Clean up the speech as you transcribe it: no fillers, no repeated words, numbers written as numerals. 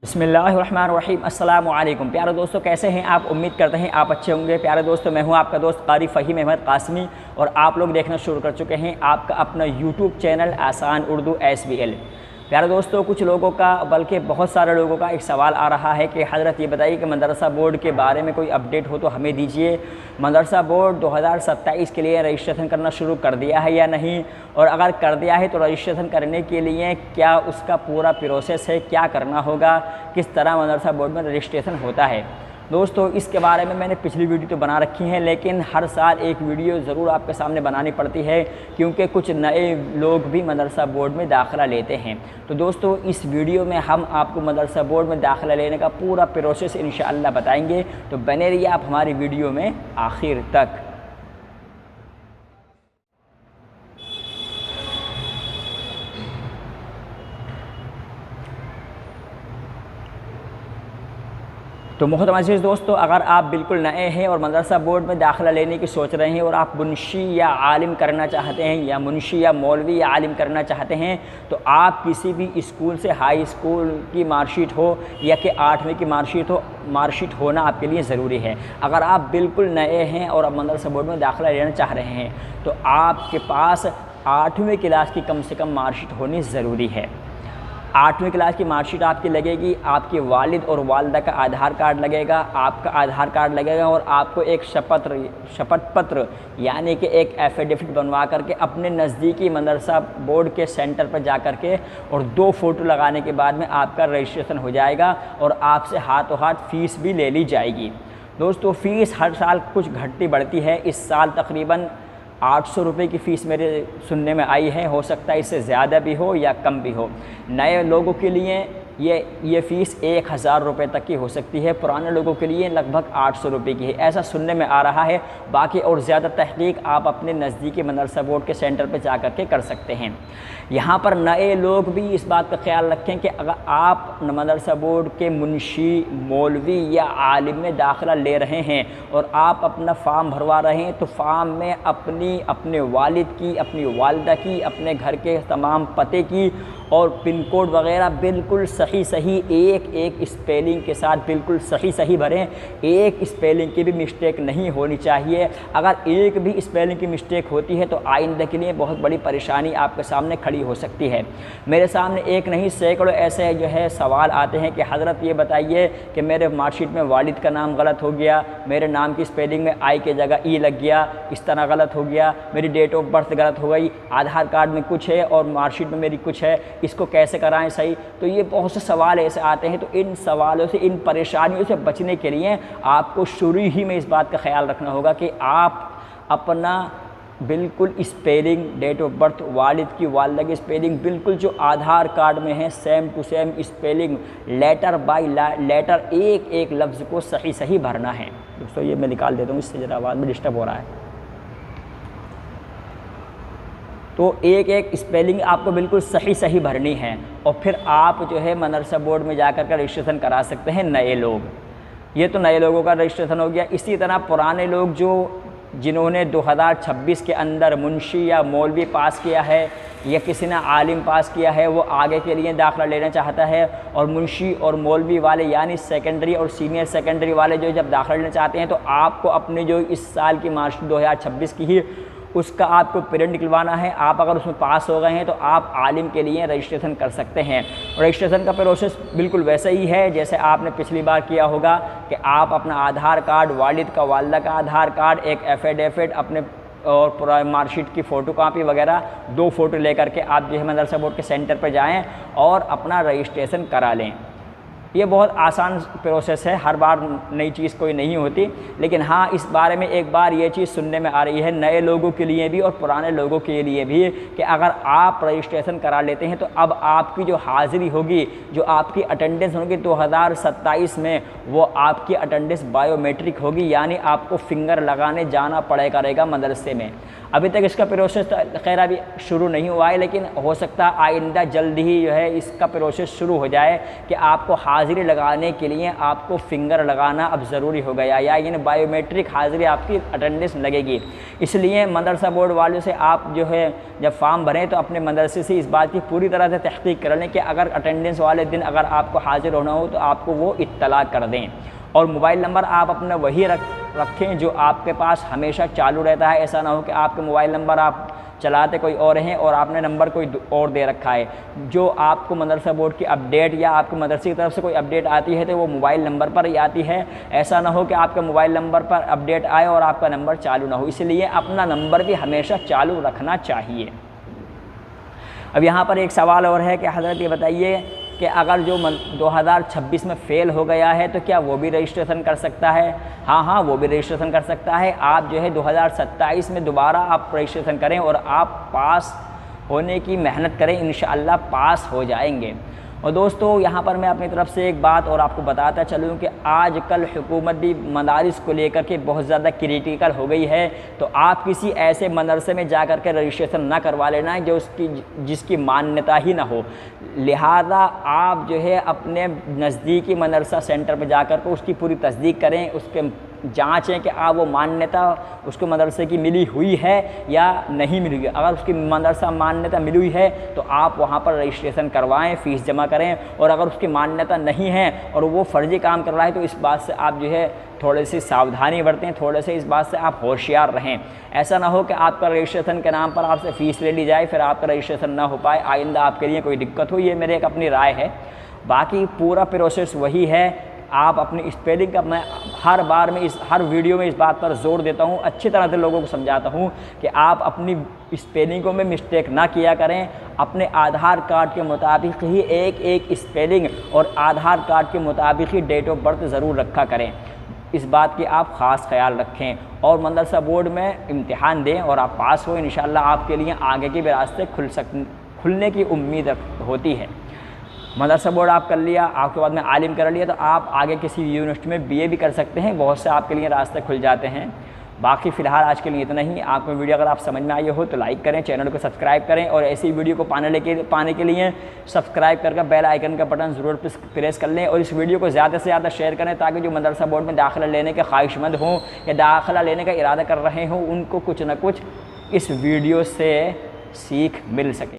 बिस्मिल्लाहिर्रहमानिर्रहीम अस्सलाम वालेकुम। प्यारे दोस्तों, कैसे हैं आप? उम्मीद करते हैं आप अच्छे होंगे। प्यारे दोस्तों, मैं हूं आपका दोस्त कारी फ़हीम अहमद कासमी और आप लोग देखना शुरू कर चुके हैं आपका अपना यूट्यूब चैनल आसान उर्दू SBL। प्यारे दोस्तों, कुछ लोगों का बल्कि बहुत सारे लोगों का एक सवाल आ रहा है कि हज़रत ये बताइए कि मदरसा बोर्ड के बारे में कोई अपडेट हो तो हमें दीजिए। मदरसा बोर्ड 2027 के लिए रजिस्ट्रेशन करना शुरू कर दिया है या नहीं, और अगर कर दिया है तो रजिस्ट्रेशन करने के लिए क्या उसका पूरा प्रोसेस है, क्या करना होगा, किस तरह मदरसा बोर्ड में रजिस्ट्रेशन होता है। दोस्तों, इसके बारे में मैंने पिछली वीडियो तो बना रखी है, लेकिन हर साल एक वीडियो ज़रूर आपके सामने बनानी पड़ती है क्योंकि कुछ नए लोग भी मदरसा बोर्ड में दाखिला लेते हैं। तो दोस्तों, इस वीडियो में हम आपको मदरसा बोर्ड में दाखिला लेने का पूरा प्रोसेस इंशाअल्लाह बताएंगे, तो बने रहिए आप हमारी वीडियो में आखिर तक। तो मोहतरम अज़ीज़ दोस्तों, अगर आप बिल्कुल नए हैं और मदरसा बोर्ड में दाखिला लेने की सोच रहे हैं और आप मुंशी या आलिम करना चाहते हैं या मुंशी या मौलवी या आलिम करना चाहते हैं, तो आप किसी भी स्कूल से हाई स्कूल की मार्कशीट हो या कि 8वीं की मार्कशीट हो, मार्कशीट होना आपके लिए ज़रूरी है। अगर आप बिल्कुल नए हैं और आप मदरसा बोर्ड में दाखिला लेना चाह रहे हैं तो आपके पास 8वीं क्लास की कम से कम मार्कशीट होनी ज़रूरी है। 8वीं क्लास की मार्कशीट आपकी लगेगी, आपके वालिद और वालिदा का आधार कार्ड लगेगा, आपका आधार कार्ड लगेगा और आपको एक शपथ पत्र यानी कि एक एफिडेविट बनवा करके अपने नज़दीकी मदरसा बोर्ड के सेंटर पर जा कर के और 2 फ़ोटो लगाने के बाद में आपका रजिस्ट्रेशन हो जाएगा और आपसे हाथों हाथ फ़ीस भी ले ली जाएगी। दोस्तों, फ़ीस हर साल कुछ घटती बढ़ती है। इस साल तकरीबन 800 रुपये की फ़ीस मेरे सुनने में आई है, हो सकता है इससे ज़्यादा भी हो या कम भी हो। नए लोगों के लिए ये फ़ीस 1000 रुपये तक की हो सकती है, पुराने लोगों के लिए लगभग 800 रुपये की है, ऐसा सुनने में आ रहा है। बाकी और ज़्यादा तहक़ीक़ आप अपने नज़दीकी मदरसा बोर्ड के सेंटर पर जा कर के कर सकते हैं। यहाँ पर नए लोग भी इस बात का ख्याल रखें कि अगर आप मदरसा बोर्ड के मुंशी, मौलवी या आलिम में दाखिला ले रहे हैं और आप अपना फ़ार्म भरवा रहे हैं, तो फ़ार्म में अपने वालिद की, अपनी वालिदा की, अपने घर के तमाम पते की और पिन कोड वगैरह बिल्कुल सही एक स्पेलिंग के साथ बिल्कुल सही भरें। एक स्पेलिंग की भी मिस्टेक नहीं होनी चाहिए। अगर एक भी स्पेलिंग की मिस्टेक होती है तो आइंदा के लिए बहुत बड़ी परेशानी आपके सामने खड़ी हो सकती है। मेरे सामने एक नहीं सैकड़ों ऐसे जो है सवाल आते हैं कि हज़रत ये बताइए कि मेरे मार्कशीट में वालिद का नाम गलत हो गया, मेरे नाम की स्पेलिंग में आई की जगह ई लग गया, इस तरह गलत हो गया, मेरी डेट ऑफ बर्थ गलत हो गई, आधार कार्ड में कुछ है और मार्कशीट में मेरी कुछ है, इसको कैसे कराएं सही। तो ये बहुत से सवाल ऐसे आते हैं। तो इन सवालों से, इन परेशानियों से बचने के लिए आपको शुरू ही में इस बात का ख्याल रखना होगा कि आप अपना बिल्कुल स्पेलिंग, डेट ऑफ बर्थ, वालिद की, वालिदा की स्पेलिंग बिल्कुल जो आधार कार्ड में है same to same spelling, letter by letter एक लफ्ज़ को सही भरना है। दोस्तों, ये मैं निकाल देता हूँ, इससे ज़रा आवाज़ में डिस्टर्ब हो रहा है। तो एक स्पेलिंग आपको बिल्कुल सही भरनी है और फिर आप जो है मदरसा बोर्ड में जाकर के रजिस्ट्रेशन करा सकते हैं नए लोग। ये तो नए लोगों का रजिस्ट्रेशन हो गया। इसी तरह पुराने लोग जिन्होंने 2026 के अंदर मुंशी या मौलवी पास किया है या किसी ने आलिम पास किया है, वो आगे के लिए दाखिला लेना चाहता है और मुंशी और मौलवी वाले यानी सेकेंडरी और सीनियर सेकेंडरी वाले जो जब दाखिला लेना चाहते हैं तो आपको अपने जो इस साल की मार्कशीट 2026 की ही उसका आपको प्रिंट निकलवाना है। आप अगर उसमें पास हो गए हैं तो आप आलिम के लिए रजिस्ट्रेशन कर सकते हैं। रजिस्ट्रेशन का प्रोसेस बिल्कुल वैसा ही है जैसे आपने पिछली बार किया होगा कि आप अपना आधार कार्ड, वालिद का, वालिदा का आधार कार्ड, एक एफिडेविट, अपने और पूरा मार्कशीट की फ़ोटो कापी वगैरह 2 फ़ोटो लेकर के आप जो है मदरसा बोर्ड के सेंटर पर जाएँ और अपना रजिस्ट्रेशन करा लें। ये बहुत आसान प्रोसेस है, हर बार नई चीज़ कोई नहीं होती। लेकिन हाँ, इस बारे में एक बार ये चीज़ सुनने में आ रही है नए लोगों के लिए भी और पुराने लोगों के लिए भी कि अगर आप रजिस्ट्रेशन करा लेते हैं तो अब आपकी जो हाज़िरी होगी, जो आपकी अटेंडेंस होगी 2027 में, वो आपकी अटेंडेंस बायोमेट्रिक होगी, यानी आपको फिंगर लगाने जाना पड़ेगा मदरसे में। अभी तक इसका प्रोसेस खैर अभी शुरू नहीं हुआ है, लेकिन हो सकता है आइंदा जल्द ही जो है इसका प्रोसेस शुरू हो जाए कि आपको हाज़िरी लगाने के लिए आपको फिंगर लगाना अब ज़रूरी हो गया, या यानी बायोमेट्रिक हाज़िरी आपकी अटेंडेंस लगेगी। इसलिए मदरसा बोर्ड वालों से आप जो है जब फॉर्म भरें तो अपने मदरसे से इस बात की पूरी तरह से तहक़ीक़ कर लें कि अगर अटेंडेंस वाले दिन अगर आपको हाज़िर होना हो तो आपको वो इत्तला कर दें। और मोबाइल नंबर आप अपना वही रखें जो आपके पास हमेशा चालू रहता है। ऐसा ना हो कि आपके मोबाइल नंबर आप चलाते कोई और हैं और आपने नंबर कोई और दे रखा है। जो आपको मदरसा बोर्ड की अपडेट या आपके मदरसे की तरफ से कोई अपडेट आती है तो वो मोबाइल नंबर पर ही आती है। ऐसा ना हो कि आपके मोबाइल नंबर पर अपडेट आए और आपका नंबर चालू ना हो, इसलिए अपना नंबर भी हमेशा चालू रखना चाहिए। अब यहाँ पर एक सवाल और है कि हज़रत ये बताइए कि अगर जो 2026 में फ़ेल हो गया है तो क्या वो भी रजिस्ट्रेशन कर सकता है? हाँ, वो भी रजिस्ट्रेशन कर सकता है। आप जो है 2027 में दोबारा आप रजिस्ट्रेशन करें और आप पास होने की मेहनत करें, इंशाअल्लाह पास हो जाएंगे। और दोस्तों यहाँ पर मैं अपनी तरफ से एक बात और आपको बताता चलूँ कि आजकल हुकूमत भी मदारिस को लेकर के बहुत ज़्यादा क्रिटिकल हो गई है। तो आप किसी ऐसे मदरसे में जा कर के रजिस्ट्रेशन ना करवा लेना है जो जिसकी मान्यता ही ना हो। लिहाजा आप जो है अपने नज़दीकी मदरसा सेंटर पर जा कर के उसकी पूरी तस्दीक करें, उसके जाँचें कि वो मान्यता उसको मदरसे की मिली हुई है या नहीं मिली हुई है। अगर उसकी मदरसा मान्यता मिली हुई है तो आप वहाँ पर रजिस्ट्रेशन करवाएं, फ़ीस जमा करें। और अगर उसकी मान्यता नहीं है और वो फ़र्जी काम कर रहा है तो इस बात से आप जो है थोड़ी सी सावधानी बरतें, थोड़े से इस बात से आप होशियार रहें। ऐसा ना हो कि आपका रजिस्ट्रेशन के नाम पर आपसे फ़ीस ले ली जाए, फिर आपका रजिस्ट्रेशन ना हो पाए, आइंदा आपके लिए कोई दिक्कत हो। ये मेरे एक अपनी राय है। बाकी पूरा प्रोसेस वही है। आप अपनी स्पेलिंग का, मैं हर बार में हर वीडियो में इस बात पर ज़ोर देता हूँ, अच्छी तरह से लोगों को समझाता हूँ कि आप अपनी स्पेलिंगों में मिस्टेक ना किया करें। अपने आधार कार्ड के मुताबिक ही एक स्पेलिंग और आधार कार्ड के मुताबिक ही डेट ऑफ बर्थ ज़रूर रखा करें। इस बात की आप ख़ास ख्याल रखें और मदरसा बोर्ड में इम्तिहान दें और आप पास हो। इंशाअल्लाह आपके लिए आगे के भी रास्ते खुलने की उम्मीद होती है। मदरसा बोर्ड आप कर लिया, आपके बाद में आलिम कर लिया तो आप आगे किसी यूनिवर्सिटी में BA भी कर सकते हैं। बहुत से आपके लिए रास्ते खुल जाते हैं। बाकी फ़िलहाल आज के लिए इतना ही। आपको वीडियो अगर आप समझ में आई हो तो लाइक करें, चैनल को सब्सक्राइब करें और ऐसी वीडियो को पाने के लिए सब्सक्राइब करके बेल आइकन का बटन ज़रूर प्रेस कर लें और इस वीडियो को ज़्यादा से ज़्यादा शेयर करें ताकि जो मदरसा बोर्ड में दाखिला लेने के ख्वाहिशमंद हों या दाखिला लेने का इरादा कर रहे हों उनको कुछ ना कुछ इस वीडियो से सीख मिल सके।